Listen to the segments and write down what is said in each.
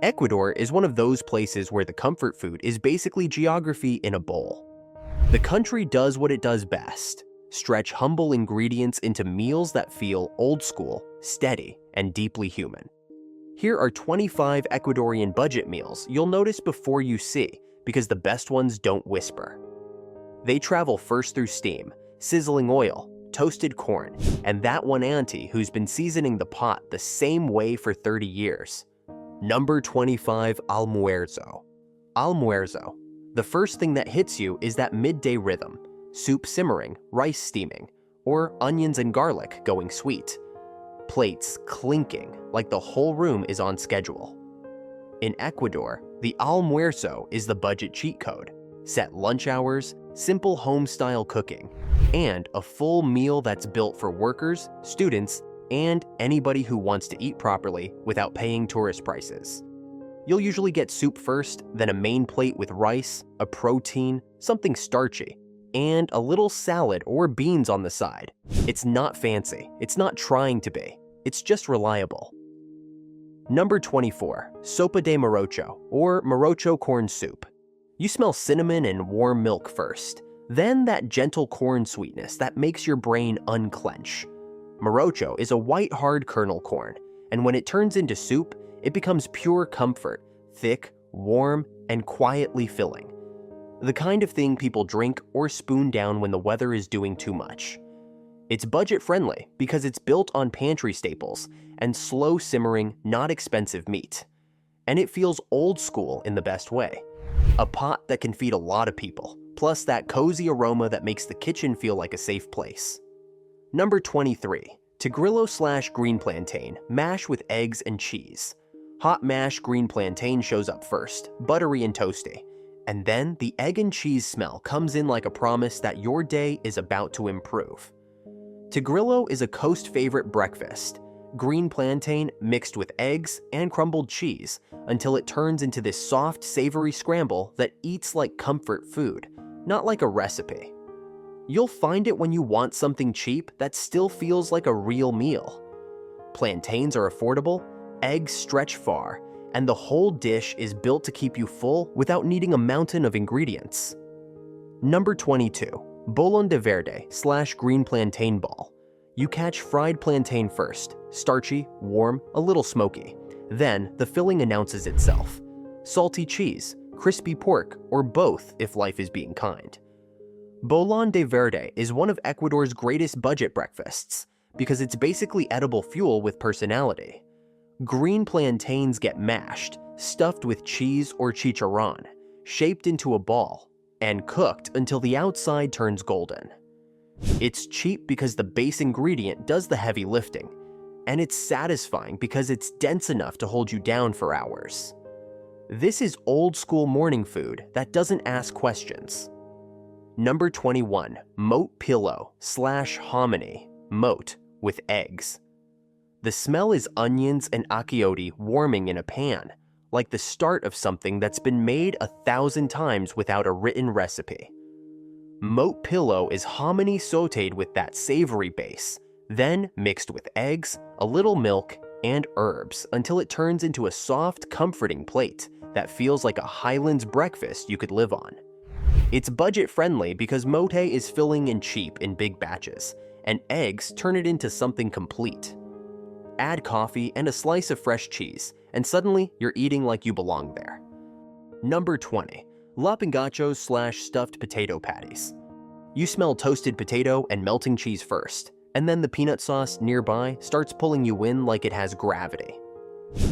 Ecuador is one of those places where the comfort food is basically geography in a bowl. The country does what it does best: stretch humble ingredients into meals that feel old school, steady, and deeply human. Here are 25 Ecuadorian budget meals you'll notice before you see, because the best ones don't whisper. They travel first through steam, sizzling oil, toasted corn, and that one auntie who's been seasoning the pot the same way for 30 years. Number 25, Almuerzo. Almuerzo. The first thing that hits you is that midday rhythm: soup simmering, rice steaming, or onions and garlic going sweet. Plates clinking like the whole room is on schedule. In Ecuador, the almuerzo is the budget cheat code: set lunch hours, simple home-style cooking, and a full meal that's built for workers, students, and anybody who wants to eat properly without paying tourist prices. You'll usually get soup first, then a main plate with rice, a protein, something starchy, and a little salad or beans on the side. It's not fancy, it's not trying to be, it's just reliable. Number 24, Sopa de Morocho, or Morocho corn soup. You smell cinnamon and warm milk first, then that gentle corn sweetness that makes your brain unclench. Morocho is a white hard kernel corn, and when it turns into soup, it becomes pure comfort, thick, warm, and quietly filling. The kind of thing people drink or spoon down when the weather is doing too much. It's budget-friendly because it's built on pantry staples and slow simmering, not expensive meat. And it feels old school in the best way. A pot that can feed a lot of people, plus that cozy aroma that makes the kitchen feel like a safe place. Number 23, Tigrillo/green plantain, mash with eggs and cheese. Hot mashed green plantain shows up first, buttery and toasty. And then the egg and cheese smell comes in like a promise that your day is about to improve. Tigrillo is a coast favorite breakfast: green plantain mixed with eggs and crumbled cheese until it turns into this soft, savory scramble that eats like comfort food, not like a recipe. You'll find it when you want something cheap that still feels like a real meal. Plantains are affordable, eggs stretch far, and the whole dish is built to keep you full without needing a mountain of ingredients. Number 22, Bolón de Verde/green plantain ball. You catch fried plantain first, starchy, warm, a little smoky. Then the filling announces itself: salty cheese, crispy pork, or both if life is being kind. Bolón de Verde is one of Ecuador's greatest budget breakfasts because it's basically edible fuel with personality. Green plantains get mashed, stuffed with cheese or chicharrón, shaped into a ball, and cooked until the outside turns golden. It's cheap because the base ingredient does the heavy lifting, and it's satisfying because it's dense enough to hold you down for hours. This is old school morning food that doesn't ask questions. Number 21, Mote Pillo/Hominy, Mote with eggs. The smell is onions and achiote warming in a pan, like the start of something that's been made 1,000 times without a written recipe. Mote Pillo is hominy sauteed with that savory base, then mixed with eggs, a little milk, and herbs until it turns into a soft, comforting plate that feels like a Highlands breakfast you could live on. It's budget-friendly because mote is filling and cheap in big batches, and eggs turn it into something complete. Add coffee and a slice of fresh cheese, and suddenly you're eating like you belong there. Number 20, Llapingachos/stuffed potato patties. You smell toasted potato and melting cheese first, and then the peanut sauce nearby starts pulling you in like it has gravity.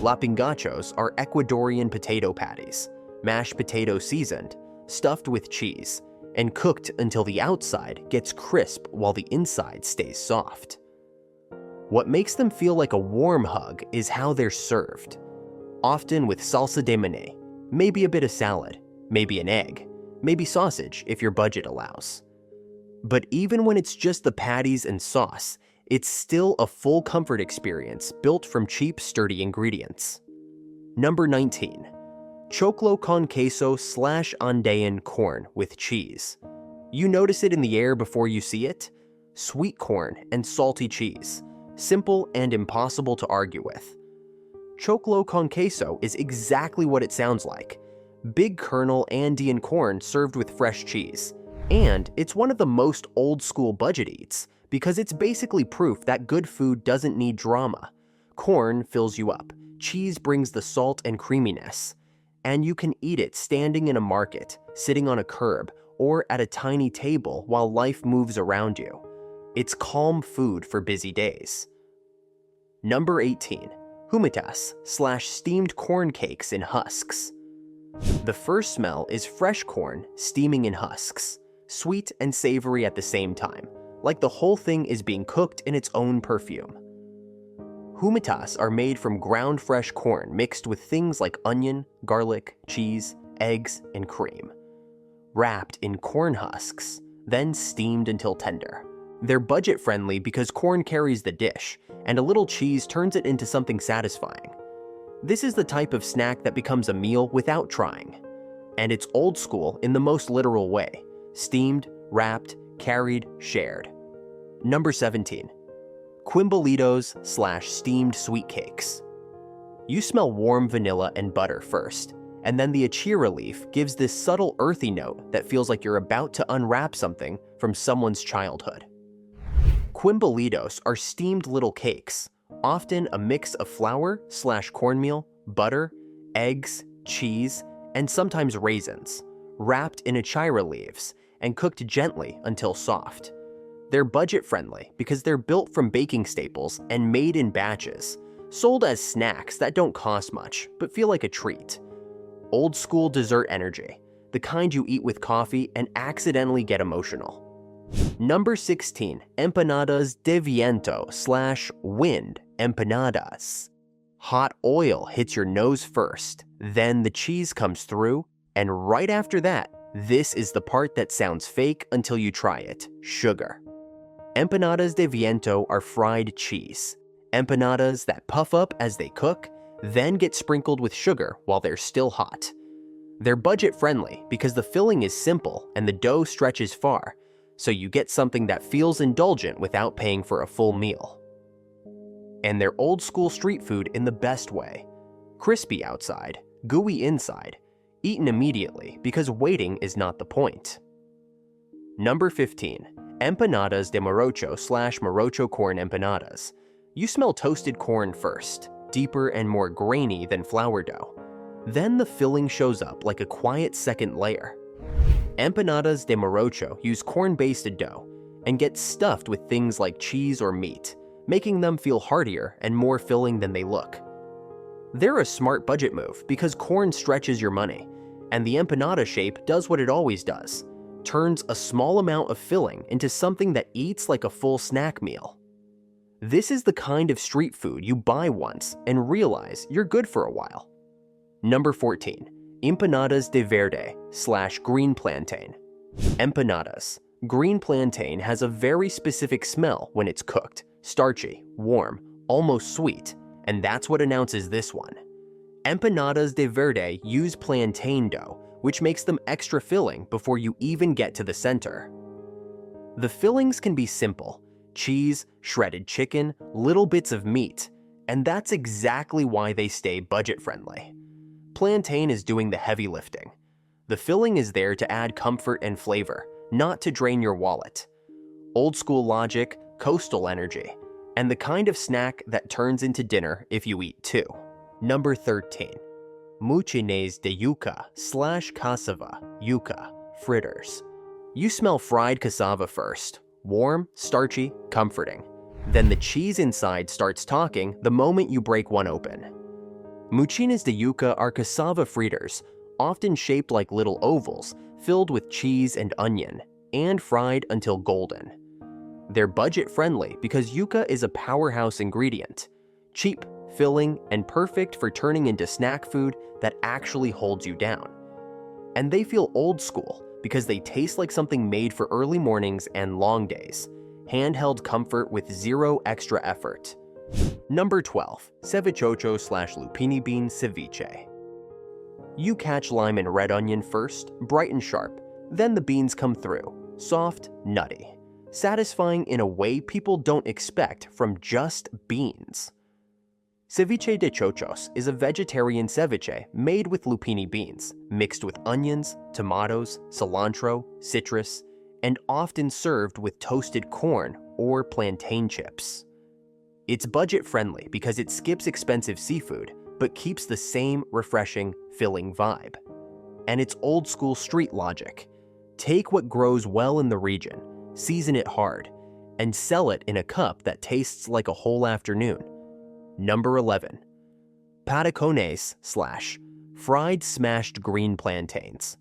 Llapingachos are Ecuadorian potato patties, mashed potato seasoned, stuffed with cheese, and cooked until the outside gets crisp while the inside stays soft. What makes them feel like a warm hug is how they're served, often with salsa de maní, maybe a bit of salad, maybe an egg, maybe sausage if your budget allows. But even when it's just the patties and sauce, it's still a full comfort experience built from cheap, sturdy ingredients. Number 19, Choclo con queso/Andean corn with cheese. You notice it in the air before you see it? Sweet corn and salty cheese, simple and impossible to argue with. Choclo con queso is exactly what it sounds like. Big kernel Andean corn served with fresh cheese. And it's one of the most old-school budget eats because it's basically proof that good food doesn't need drama. Corn fills you up, cheese brings the salt and creaminess, and you can eat it standing in a market, sitting on a curb, or at a tiny table while life moves around you. It's calm food for busy days. Number 18. Humitas / steamed corn cakes in husks. The first smell is fresh corn steaming in husks, sweet and savory at the same time, like the whole thing is being cooked in its own perfume. Humitas are made from ground fresh corn mixed with things like onion, garlic, cheese, eggs, and cream. Wrapped in corn husks, then steamed until tender. They're budget-friendly because corn carries the dish, and a little cheese turns it into something satisfying. This is the type of snack that becomes a meal without trying. And it's old school in the most literal way. Steamed, wrapped, carried, shared. Number 17. Quimbolitos / steamed sweet cakes. You smell warm vanilla and butter first, and then the achira leaf gives this subtle earthy note that feels like you're about to unwrap something from someone's childhood. Quimbolitos are steamed little cakes, often a mix of flour / cornmeal, butter, eggs, cheese, and sometimes raisins, wrapped in achira leaves and cooked gently until soft. They're budget-friendly because they're built from baking staples and made in batches, sold as snacks that don't cost much but feel like a treat. Old-school dessert energy, the kind you eat with coffee and accidentally get emotional. Number 16. Empanadas de Viento / wind empanadas. Hot oil hits your nose first, then the cheese comes through, and right after that, this is the part that sounds fake until you try it: sugar. Empanadas de Viento are fried cheese. Empanadas that puff up as they cook, then get sprinkled with sugar while they're still hot. They're budget-friendly because the filling is simple and the dough stretches far, so you get something that feels indulgent without paying for a full meal. And they're old-school street food in the best way. Crispy outside, gooey inside, eaten immediately because waiting is not the point. Number 15. Empanadas de Morocho / Morocho corn empanadas. You smell toasted corn first, deeper and more grainy than flour dough. Then the filling shows up like a quiet second layer. Empanadas de Morocho use corn-based dough and get stuffed with things like cheese or meat, making them feel heartier and more filling than they look. They're a smart budget move because corn stretches your money, and the empanada shape does what it always does: turns a small amount of filling into something that eats like a full snack meal. This is the kind of street food you buy once and realize you're good for a while. Number 14. Empanadas de Verde / green plantain. Empanadas. Green plantain has a very specific smell when it's cooked: starchy, warm, almost sweet, and that's what announces this one. Empanadas de Verde use plantain dough, which makes them extra filling before you even get to the center. The fillings can be simple: cheese, shredded chicken, little bits of meat, and that's exactly why they stay budget-friendly. Plantain is doing the heavy lifting. The filling is there to add comfort and flavor, not to drain your wallet. Old school logic, coastal energy, and the kind of snack that turns into dinner if you eat two. Number 13. Muchines de Yuca / Cassava, Yuca, Fritters. You smell fried cassava first: warm, starchy, comforting. Then the cheese inside starts talking the moment you break one open. Muchines de Yuca are cassava fritters, often shaped like little ovals, filled with cheese and onion, and fried until golden. They're budget-friendly because yuca is a powerhouse ingredient: cheap, filling, and perfect for turning into snack food that actually holds you down. And they feel old school because they taste like something made for early mornings and long days. Handheld comfort with zero extra effort. Number 12. Cevichocho / Lupini bean ceviche. You catch lime and red onion first, bright and sharp, then the beans come through, soft, nutty, satisfying in a way people don't expect from just beans. Ceviche de chochos is a vegetarian ceviche made with lupini beans, mixed with onions, tomatoes, cilantro, citrus, and often served with toasted corn or plantain chips. It's budget-friendly because it skips expensive seafood, but keeps the same refreshing, filling vibe. And it's old-school street logic. Take what grows well in the region, season it hard, and sell it in a cup that tastes like a whole afternoon. Number 11. Patacones / fried smashed green plantains.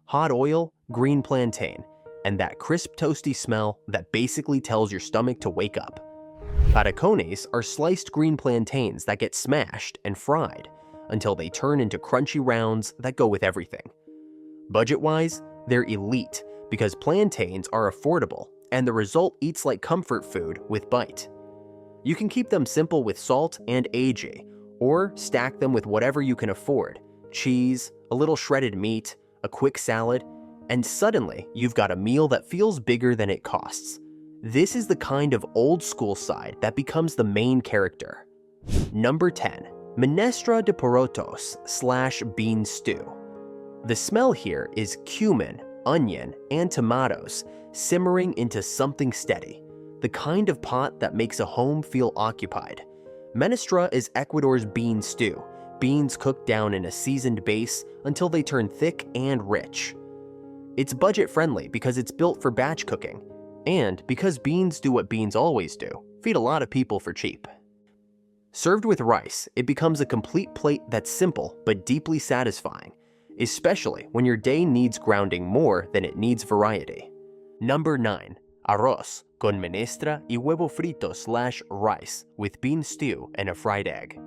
Hot oil, green plantain, and that crisp toasty smell that basically tells your stomach to wake up. Patacones are sliced green plantains that get smashed and fried until they turn into crunchy rounds that go with everything. Budget-wise, they're elite because plantains are affordable and the result eats like comfort food with bite. You can keep them simple with salt and aging, or stack them with whatever you can afford: cheese, a little shredded meat, a quick salad, and suddenly you've got a meal that feels bigger than it costs. This is the kind of old school side that becomes the main character. Number 10. Menestra de porotos / bean stew. The smell here is cumin, onion, and tomatoes simmering into something steady, the kind of pot that makes a home feel occupied. Menestra is Ecuador's bean stew, beans cooked down in a seasoned base until they turn thick and rich. It's budget-friendly because it's built for batch cooking, and because beans do what beans always do, feed a lot of people for cheap. Served with rice, it becomes a complete plate that's simple but deeply satisfying, especially when your day needs grounding more than it needs variety. Number 9. Arroz con menestra y huevo frito / rice with bean stew and a fried egg.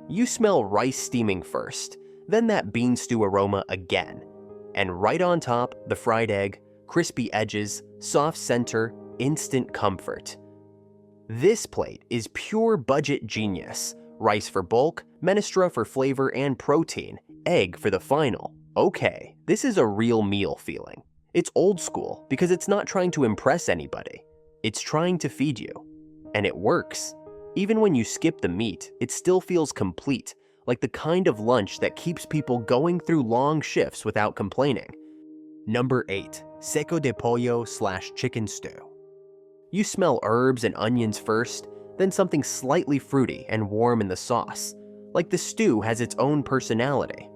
You smell rice steaming first, then that bean stew aroma again, and right on top, the fried egg, crispy edges, soft center, instant comfort. This plate is pure budget genius. Rice for bulk, menestra for flavor and protein, egg for the final. Okay, this is a real meal feeling. It's old school because it's not trying to impress anybody. It's trying to feed you. And it works. Even when you skip the meat, it still feels complete, like the kind of lunch that keeps people going through long shifts without complaining. Number 8. Seco de pollo / chicken stew. You smell herbs and onions first, then something slightly fruity and warm in the sauce, like the stew has its own personality.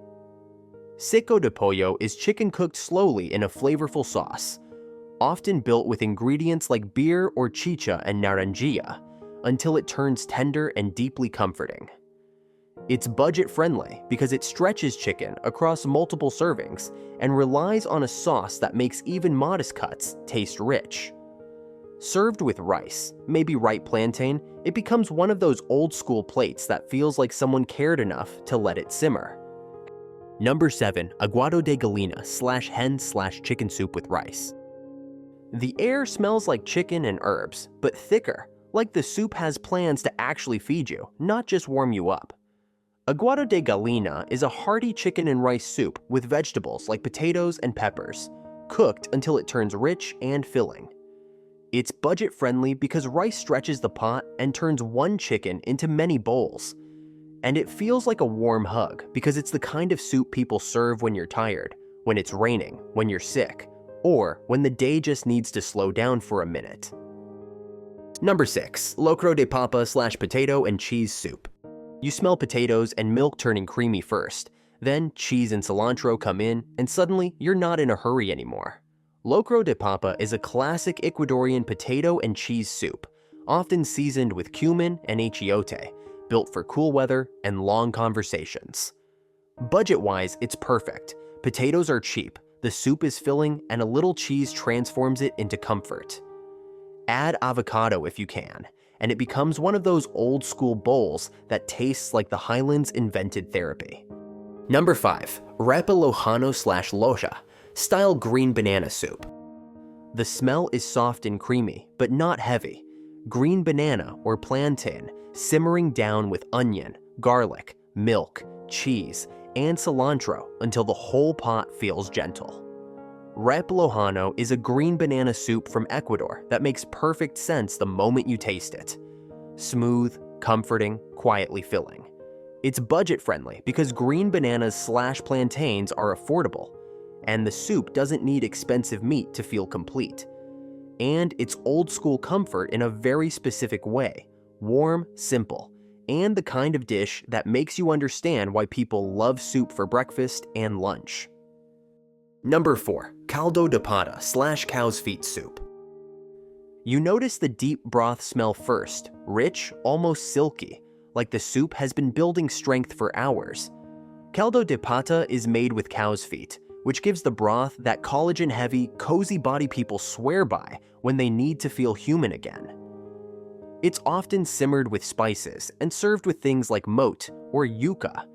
Seco de pollo is chicken cooked slowly in a flavorful sauce, often built with ingredients like beer or chicha and naranjilla, until it turns tender and deeply comforting. It's budget-friendly because it stretches chicken across multiple servings and relies on a sauce that makes even modest cuts taste rich. Served with rice, maybe ripe plantain, it becomes one of those old-school plates that feels like someone cared enough to let it simmer. Number 7. Aguado de gallina / hen / chicken soup with rice. The air smells like chicken and herbs, but thicker, like the soup has plans to actually feed you, not just warm you up. Aguado de gallina is a hearty chicken and rice soup with vegetables like potatoes and peppers, cooked until it turns rich and filling. It's budget-friendly because rice stretches the pot and turns one chicken into many bowls. And it feels like a warm hug because it's the kind of soup people serve when you're tired, when it's raining, when you're sick, or when the day just needs to slow down for a minute. Number 6. Locro de papa / potato and cheese soup. You smell potatoes and milk turning creamy first, then cheese and cilantro come in, and suddenly you're not in a hurry anymore. Locro de papa is a classic Ecuadorian potato and cheese soup, often seasoned with cumin and achiote, built for cool weather and long conversations. Budget-wise, it's perfect. Potatoes are cheap, the soup is filling, and a little cheese transforms it into comfort. Add avocado if you can, and it becomes one of those old-school bowls that tastes like the Highlands invented therapy. Number 5. Repa lojano / loja, style green banana soup. The smell is soft and creamy, but not heavy. Green banana or plantain simmering down with onion, garlic, milk, cheese, and cilantro until the whole pot feels gentle. Repa lojano is a green banana soup from Ecuador that makes perfect sense the moment you taste it. Smooth, comforting, quietly filling. It's budget-friendly because green bananas/plantains are affordable, and the soup doesn't need expensive meat to feel complete. And it's old-school comfort in a very specific way, warm, simple, and the kind of dish that makes you understand why people love soup for breakfast and lunch. Number 4. Caldo de pata/cow's feet soup. You notice the deep broth smell first, rich, almost silky, like the soup has been building strength for hours. Caldo de pata is made with cow's feet, which gives the broth that collagen-heavy, cozy body people swear by when they need to feel human again. It's often simmered with spices and served with things like mote or yuca,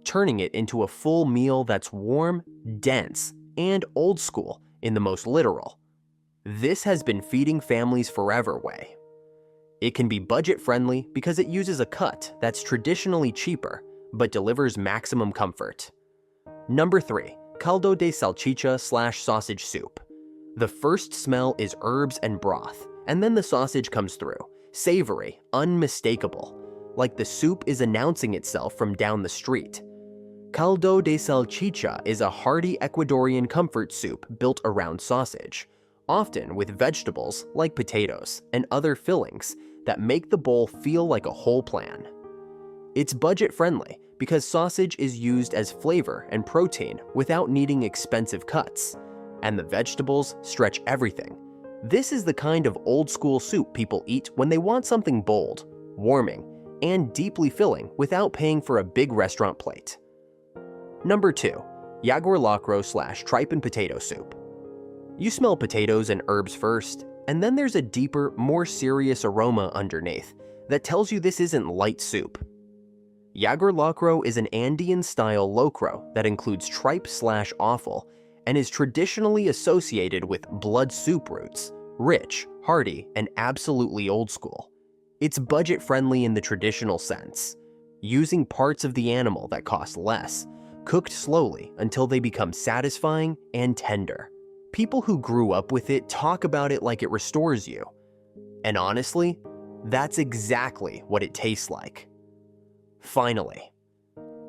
turning it into a full meal that's warm, dense, and old school in the most literal. This has been feeding families forever way. It can be budget-friendly because it uses a cut that's traditionally cheaper, but delivers maximum comfort. Number 3. Caldo de salchicha/sausage soup. The first smell is herbs and broth, and then the sausage comes through, savory, unmistakable, like the soup is announcing itself from down the street. Caldo de salchicha is a hearty Ecuadorian comfort soup built around sausage, often with vegetables like potatoes and other fillings that make the bowl feel like a whole plan. It's budget-friendly because sausage is used as flavor and protein without needing expensive cuts, and the vegetables stretch everything. This is the kind of old-school soup people eat when they want something bold, warming, and deeply filling without paying for a big restaurant plate. Number 2. Yaguar locro/tripe and potato soup. You smell potatoes and herbs first, and then there's a deeper, more serious aroma underneath that tells you this isn't light soup. Yaguar locro is an Andean-style locro that includes tripe/offal and is traditionally associated with blood soup roots, rich, hearty, and absolutely old school. It's budget-friendly in the traditional sense, using parts of the animal that cost less, cooked slowly until they become satisfying and tender. People who grew up with it talk about it like it restores you. And honestly, that's exactly what it tastes like. Finally,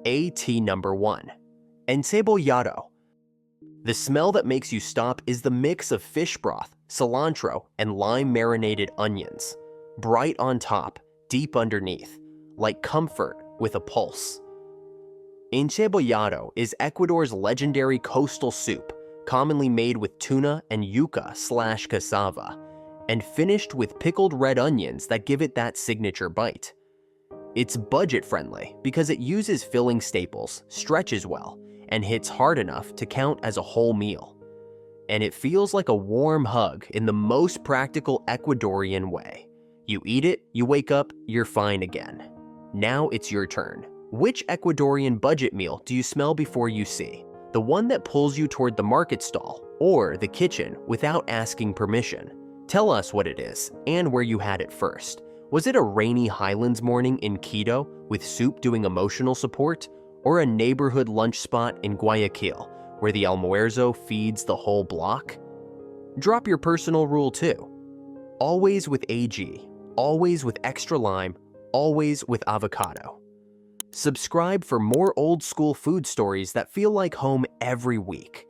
AT number 1. Encebollado. The smell that makes you stop is the mix of fish broth, cilantro, and lime-marinated onions. Bright on top, deep underneath, like comfort with a pulse. Encebollado is Ecuador's legendary coastal soup, commonly made with tuna and yuca/cassava, and finished with pickled red onions that give it that signature bite. It's budget-friendly because it uses filling staples, stretches well, and hits hard enough to count as a whole meal. And it feels like a warm hug in the most practical Ecuadorian way. You eat it, you wake up, you're fine again. Now it's your turn. Which Ecuadorian budget meal do you smell before you see? The one that pulls you toward the market stall or the kitchen without asking permission? Tell us what it is and where you had it first. Was it a rainy Highlands morning in Quito with soup doing emotional support, or a neighborhood lunch spot in Guayaquil where the Almuerzo feeds the whole block? Drop your personal rule too. Always with AG, always with extra lime, always with avocado. Subscribe for more old school food stories that feel like home every week.